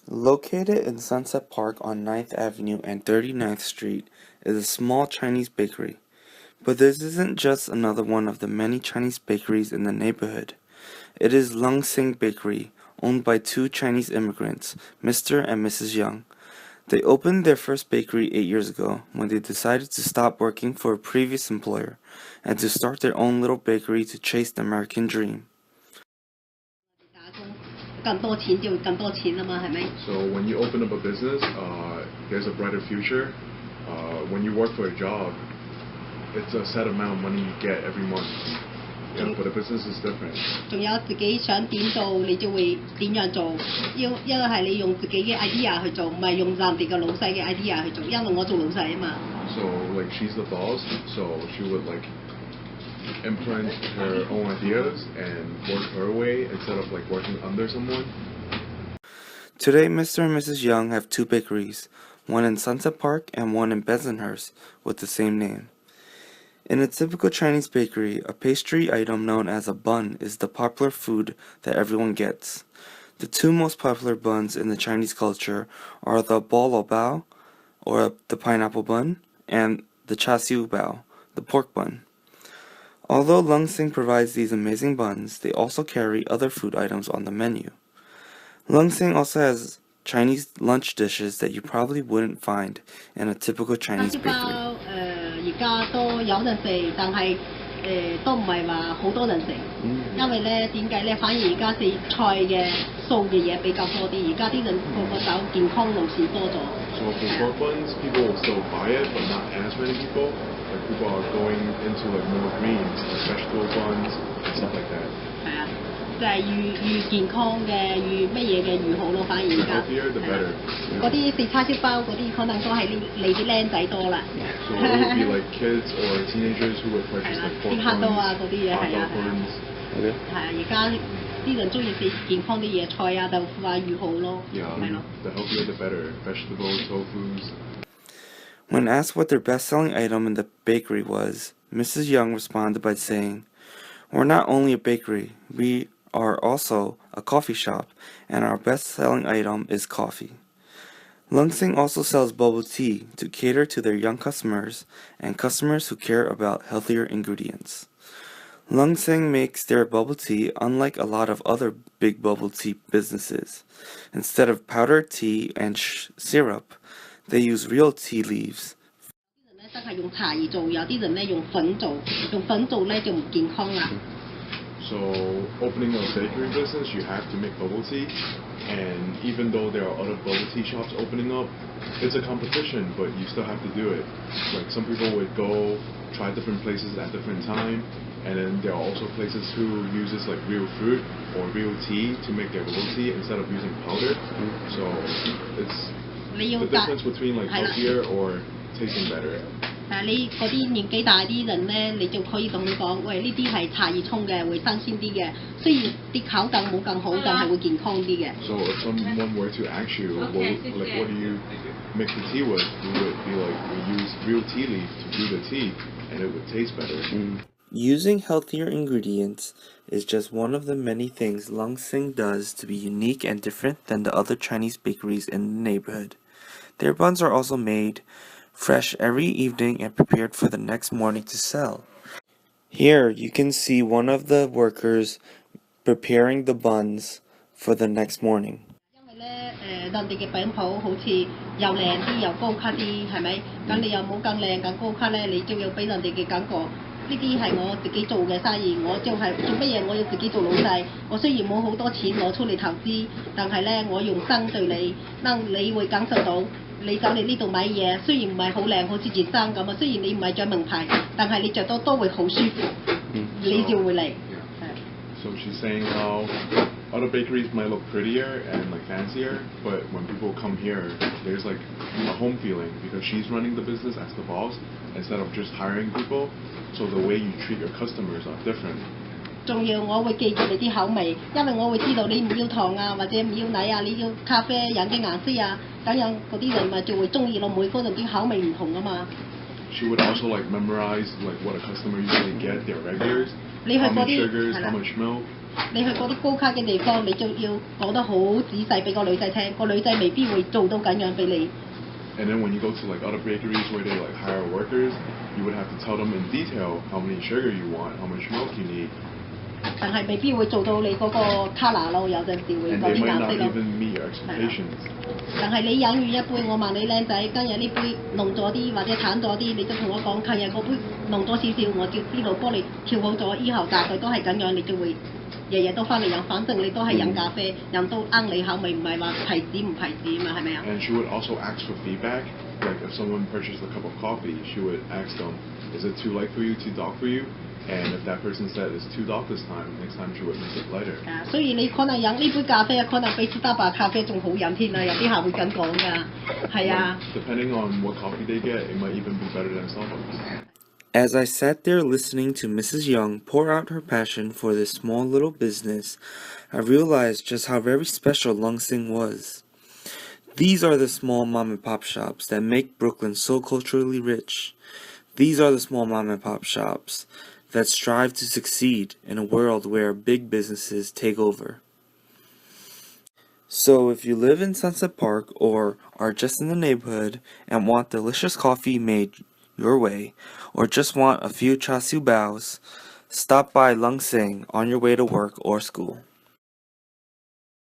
Located in Sunset Park on 9th Avenue and 39th Street is a small Chinese bakery. But this isn't just another one of the many Chinese bakeries in the neighborhood. It is Lung Sing Bakery, owned by two Chinese immigrants, Mr. and Mrs. Young. They opened their first bakery 8 years ago when they decided to stop working for a previous employer and to start their own little bakery to chase the American dream. So when you open up a business, there's a brighter future. When you work for a job, it's a set amount of money you get every month. Yeah, but the business is different. 仲有自己想點做，你就會點樣做。一個係你用自己嘅 idea 去做，唔係用人哋嘅老細嘅 idea 去做。因為我做老細啊嘛。So like she's the boss, so she would like implement her own ideas and work her way instead of like working under someone. Today, Mr. and Mrs. Young have two bakeries, one in Sunset Park and one in Bensonhurst with the same name. In a typical Chinese bakery, a pastry item known as a bun is the popular food that everyone gets. The two most popular buns in the Chinese culture are the bo lo bao, or the pineapple bun, and the cha siu bao, the pork bun. Although Lung Sing provides these amazing buns, they also carry other food items on the menu. Lung Sing also has Chinese lunch dishes that you probably wouldn't find in a typical Chinese bakery. 而家都有人食，但係都唔係話好多人食，因為咧點解咧？反而而家食菜嘅素嘅嘢比較多啲，而家啲人個個走健康路線多咗。So for pork buns, people will still buy it, but not as many people. Like people are going into like more greens, like vegetable buns and stuff like that. 係啊。就係越健康嘅，越乜嘢嘅越好咯，反而而家。嗰啲食叉燒包嗰啲，可能都係你啲僆仔多啦。So it would be like kids or teenagers who would purchase like pork buns, 啲黑刀啊嗰啲嘢係啊。係啊，而家啲人中意食健康啲嘢，菜啊、豆腐啊越好咯。係咯。The healthier the better. Vegetables, tofu. When asked what their best-selling item in the bakery was, Mrs. Young responded by saying, "We're not only a bakery, we are also a coffee shop, and our best-selling item is coffee." Lung Sing also sells bubble tea to cater to their young customers and customers who care about healthier ingredients. Lung Sing makes their bubble tea unlike a lot of other big bubble tea businesses. Instead of powdered tea and syrup, they use real tea leaves. 真係用茶葉做，有啲人咧用粉做，用粉做咧就唔健康啦。So opening a bakery business, you have to make bubble tea, and even though there are other bubble tea shops opening up, it's a competition, but you still have to do it. Like some people would go try different places at different time, and then there are also places who uses like real fruit or real tea to make their bubble tea instead of using powder. So it's the difference between like healthier or tasting better. 你嗰啲年紀大啲人咧，你就可以同佢講，喂，呢啲係茶葉沖嘅，會新鮮啲嘅。雖然啲口感冇咁好，但係會健康啲嘅。So if someone were to ask you, what do you mix the tea with? We would be like, we use real tea leaf to do the tea, and it would taste better. Using healthier ingredients is just one of the many things Lung Sing does to be unique and different than the other Chinese bakeries in the neighborhood. Their buns are also made fresh every evening and prepared for the next morning to sell. Here you can see one of the workers preparing the buns for the next morning. 因為咧人哋嘅餅鋪好似又靚啲又高級啲，係咪？咁你又冇咁靚咁高級咧，你就要俾人哋嘅感覺。呢啲係我自己做嘅生意，我就係做乜嘢我要自己做老細。我雖然冇好多錢攞出嚟投資，但係咧我用心對你，你會感受到。你走嚟呢度買嘢，雖然唔係好靚，好似件衫咁啊。雖然你唔係着名牌，但係你着到都會好舒服，你就會嚟。So she's saying how other bakeries might look prettier and like fancier, but when people come here, there's like a home feeling because she's running the business as the boss instead of just hiring people. So the way you treat your customers are different. 仲要我會記住你啲口味，因為我會知道你唔要糖啊，或者唔要奶啊，你要咖啡飲嘅顏色啊，咁樣嗰啲人咪就會中意咯。每個人啲口味唔同啊嘛。She would also like memorize like what a customer usually get, their regulars, how many sugars, how much milk. 你去嗰啲高卡嘅地方，你就要講得好仔細俾個女仔聽，個女仔未必會做到咁樣俾你。And then when you go to like other bakeries where they like hire workers, you would have to tell them in detail how many sugar you want, how much milk you need. 但係未必會做到你嗰個 colour 咯，有陣時會 And 嗰 they 啲 might 顏 not 色咯。 even meet your expectations. 但係你飲完一杯，我問你靚仔，今日呢杯濃咗啲或者淡咗啲，你就同我講，近日嗰杯濃咗少少，我就知道幫你調好咗，以後大概都係咁樣，你就會日日都翻嚟飲，反正你都係飲咖啡，飲到啱你口味，唔係話提子唔提子嘛，係咪啊？ And she would also ask for feedback. Like if someone purchased a cup of coffee, she would ask them, is it too light for you, too dark for you? And if that person said it's too dark this time, next time she would make it lighter. 所以你可能飲呢杯咖啡，可能比斯打白咖啡仲好飲添啊！有啲客會咁講㗎，係啊。Depending on what coffee they get, it might even be better than Starbucks. As I sat there listening to Mrs. Young pour out her passion for this small little business, I realized just how very special Lung Sing was. These are the small mom and pop shops that make Brooklyn so culturally rich. These are the small mom and pop shops that strive to succeed in a world where big businesses take over. So if you live in Sunset Park or are just in the neighborhood and want delicious coffee made your way, or just want a few char siu baos, stop by Lung Sing on your way to work or school.